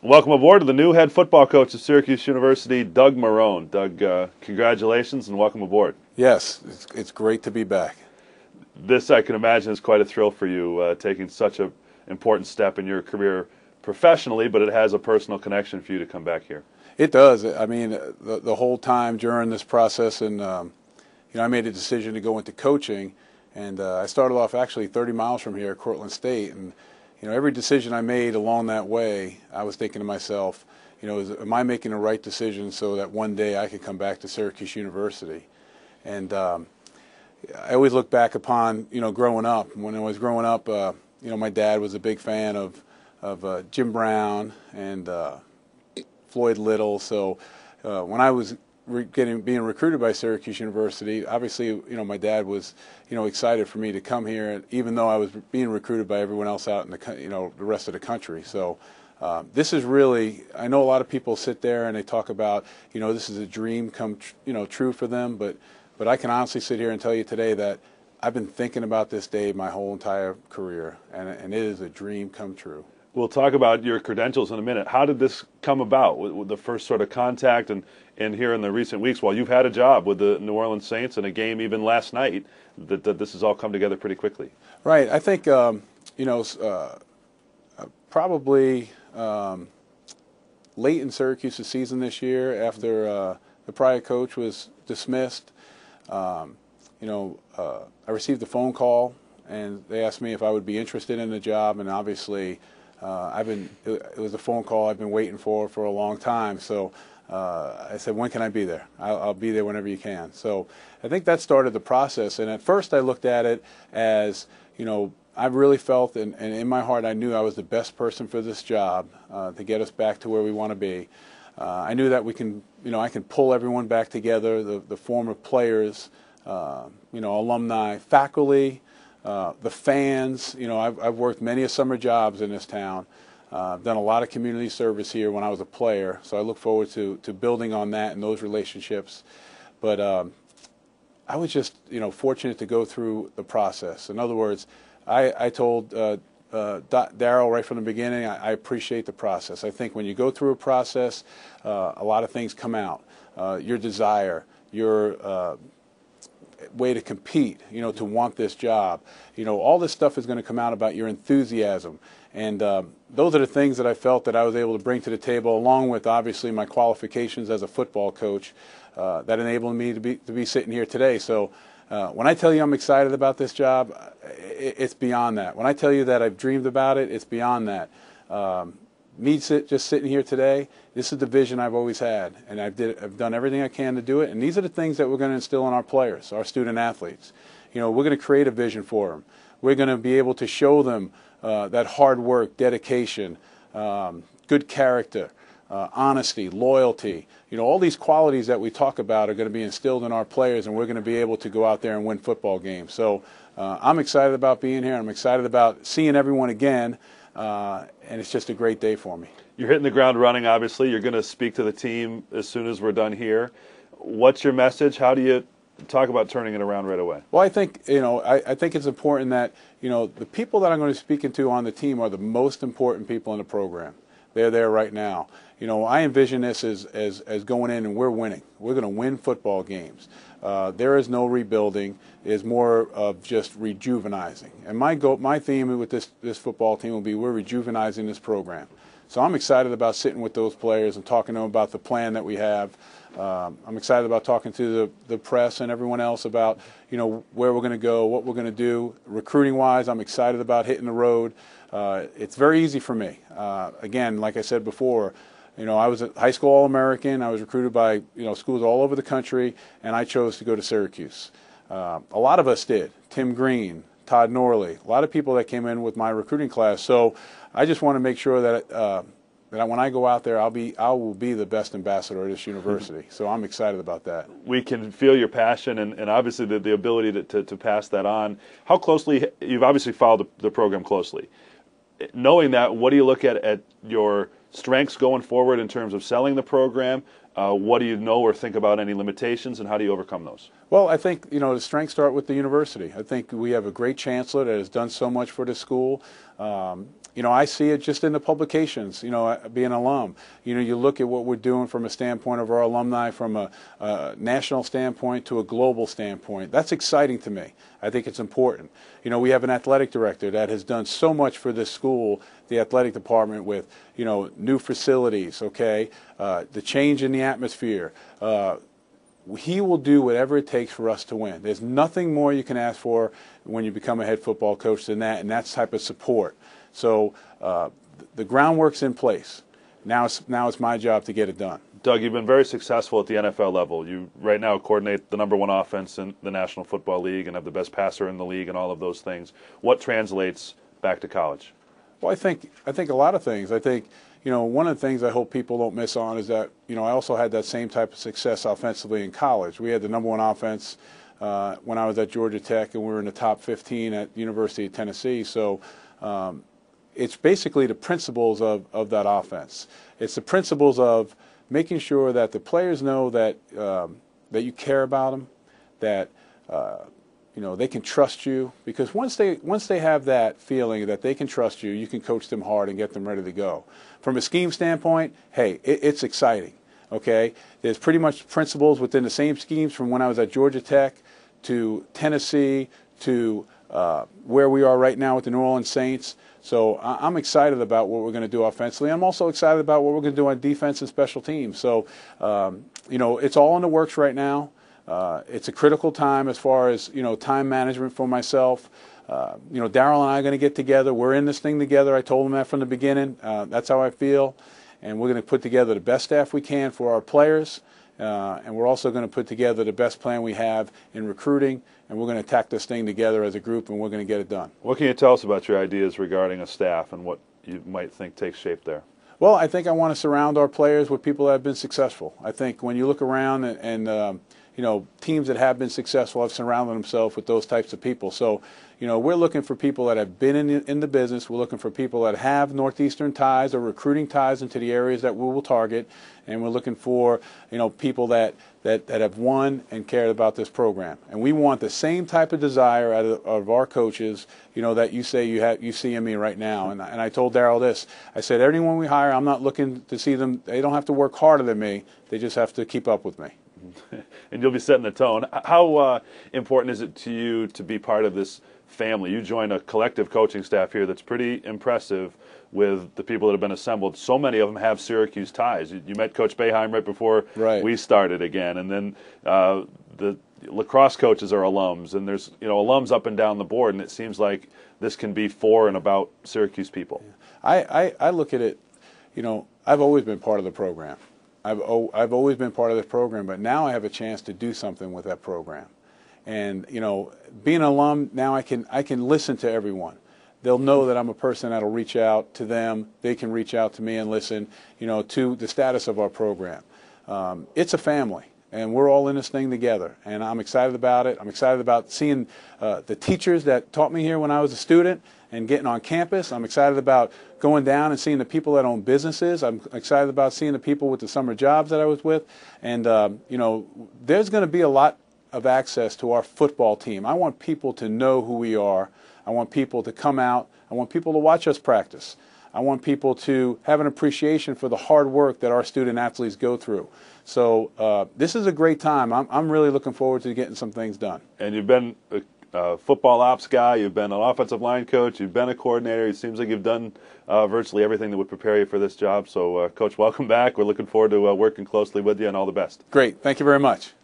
Welcome aboard to the new head football coach of Syracuse University, Doug Marrone. Doug, congratulations and welcome aboard. Yes, it's great to be back. This, I can imagine, is quite a thrill for you, taking such an important step in your career professionally, but it has a personal connection for you to come back here. It does. I mean, the whole time during this process, and I made a decision to go into coaching, and I started off actually 30 miles from here at Cortland State, and every decision I made along that way, I was thinking to myself, am I making the right decision so that one day I could come back to Syracuse University? And I always look back upon, growing up. When I was growing up, my dad was a big fan of Jim Brown and Floyd Little. So when I was being recruited by Syracuse University, obviously, my dad was, excited for me to come here, even though I was being recruited by everyone else out in the rest of the country. So this is really, I know a lot of people sit there and they talk about, this is a dream come, true for them, but I can honestly sit here and tell you today that I've been thinking about this day my whole entire career, and it is a dream come true. We'll talk about your credentials in a minute. How did this come about, with the first sort of contact and here in the recent weeks, while you've had a job with the New Orleans Saints and a game even last night, that this has all come together pretty quickly? Right. I think, probably late in Syracuse's season this year, after the prior coach was dismissed, I received a phone call, and they asked me if I would be interested in the job, and obviously it was a phone call I've been waiting for a long time. So I said, when can I be there? I'll be there whenever you can. So I think that started the process. And at first I looked at it as, I really felt, and in my heart I knew I was the best person for this job to get us back to where we want to be. I knew that we can, I can pull everyone back together, the former players, alumni, faculty, the fans. I've worked many summer jobs in this town. I've done a lot of community service here when I was a player, so I look forward to building on that and those relationships. But I was just, fortunate to go through the process. In other words, I told Darryl right from the beginning, I appreciate the process. I think when you go through a process, a lot of things come out. Your desire, your way to compete, to want this job. All this stuff is going to come out about your enthusiasm. And those are the things that I felt that I was able to bring to the table, along with obviously my qualifications as a football coach that enabled me to be sitting here today. So when I tell you I'm excited about this job, it's beyond that. When I tell you that I've dreamed about it, it's beyond that. Just sitting here today, this is the vision I've always had, and I've done everything I can to do it. And these are the things that we're going to instill in our players, our student athletes. We're going to create a vision for them. We're going to be able to show them that hard work, dedication, good character, honesty, loyalty. All these qualities that we talk about are going to be instilled in our players, and we're going to be able to go out there and win football games. So I'm excited about being here. I'm excited about seeing everyone again. And it's just a great day for me. You're hitting the ground running, obviously. You're going to speak to the team as soon as we're done here. What's your message? How do you talk about turning it around right away? Well, I think, I think it's important that, the people that I'm going to be speaking to on the team are the most important people in the program. They're there right now. I envision this as going in and we're winning. We're going to win football games. There is no rebuilding. It's more of just rejuvenizing. And my theme with this football team will be we're rejuvenizing this program. So I'm excited about sitting with those players and talking to them about the plan that we have. I'm excited about talking to the press and everyone else about, where we're going to go, what we're going to do. Recruiting-wise, I'm excited about hitting the road. It's very easy for me. Again, like I said before, I was a high school All-American. I was recruited by, schools all over the country, and I chose to go to Syracuse. A lot of us did. Tim Green, Todd Norley, a lot of people that came in with my recruiting class. So I just want to make sure that when I go out there, I will be the best ambassador at this university. So I'm excited about that. We can feel your passion and obviously the ability to pass that on. How closely, you've obviously followed the program closely. Knowing that, what do you look at your strengths going forward in terms of selling the program, What do you know or think about any limitations, and how do you overcome those? Well, I think, the strengths start with the university. I think we have a great chancellor that has done so much for the school. I see it just in the publications, being an alum. You look at what we're doing from a standpoint of our alumni, from a national standpoint to a global standpoint. That's exciting to me. I think it's important. We have an athletic director that has done so much for this school, the athletic department, with, new facilities, okay, the change in the atmosphere. He will do whatever it takes for us to win. There's nothing more you can ask for when you become a head football coach than that, and that type of support. So the groundwork's in place. Now it's my job to get it done. Doug, you've been very successful at the NFL level. You right now coordinate the #1 offense in the National Football League and have the best passer in the league and all of those things. What translates back to college? Well, I think a lot of things. I think, one of the things I hope people don't miss on is that, I also had that same type of success offensively in college. We had the #1 offense when I was at Georgia Tech, and we were in the top 15 at University of Tennessee. So it's basically the principles of that offense. It's the principles of making sure that the players know that that you care about them, that they can trust you, because once they have that feeling that they can trust you, you can coach them hard and get them ready to go. From a scheme standpoint, hey, it's exciting. Okay, there's pretty much principles within the same schemes from when I was at Georgia Tech to Tennessee to where we are right now with the New Orleans Saints. So I'm excited about what we're going to do offensively. I'm also excited about what we're going to do on defense and special teams. So it's all in the works right now. It's a critical time as far as time management for myself. Darryl and I are going to get together. We're in this thing together. I told him that from the beginning. That's how I feel, and we're going to put together the best staff we can for our players, and we're also going to put together the best plan we have in recruiting, and we're going to attack this thing together as a group, and we're going to get it done. What can you tell us about your ideas regarding a staff and what you might think takes shape there? Well, I think I want to surround our players with people that have been successful. I think when you look around and teams that have been successful have surrounded themselves with those types of people. So, we're looking for people that have been in the business. We're looking for people that have Northeastern ties or recruiting ties into the areas that we will target. And we're looking for, people that have won and cared about this program. And we want the same type of desire out of our coaches, that you say you see in me right now. And I told Darryl this. I said, anyone we hire, I'm not looking to see them. They don't have to work harder than me. They just have to keep up with me. And you'll be setting the tone. How important is it to you to be part of this family? You join a collective coaching staff here that's pretty impressive with the people that have been assembled. So many of them have Syracuse ties. You met Coach Boeheim right before we started again. And then the lacrosse coaches are alums. And there's alums up and down the board. And it seems like this can be for and about Syracuse people. I look at it, I've always been part of the program. I've always been part of the program, but now I have a chance to do something with that program. And being an alum, now I can listen to everyone. They'll know that I'm a person that'll reach out to them. They can reach out to me and listen, to the status of our program. It's a family, and we're all in this thing together. And I'm excited about it. I'm excited about seeing the teachers that taught me here when I was a student and getting on campus. I'm excited about going down and seeing the people that own businesses. I'm excited about seeing the people with the summer jobs that I was with. And, there's going to be a lot of access to our football team. I want people to know who we are. I want people to come out. I want people to watch us practice. I want people to have an appreciation for the hard work that our student athletes go through. So this is a great time. I'm really looking forward to getting some things done. And you've been a football ops guy. You've been an offensive line coach. You've been a coordinator. It seems like you've done virtually everything that would prepare you for this job. So, Coach, welcome back. We're looking forward to working closely with you, and all the best. Great. Thank you very much.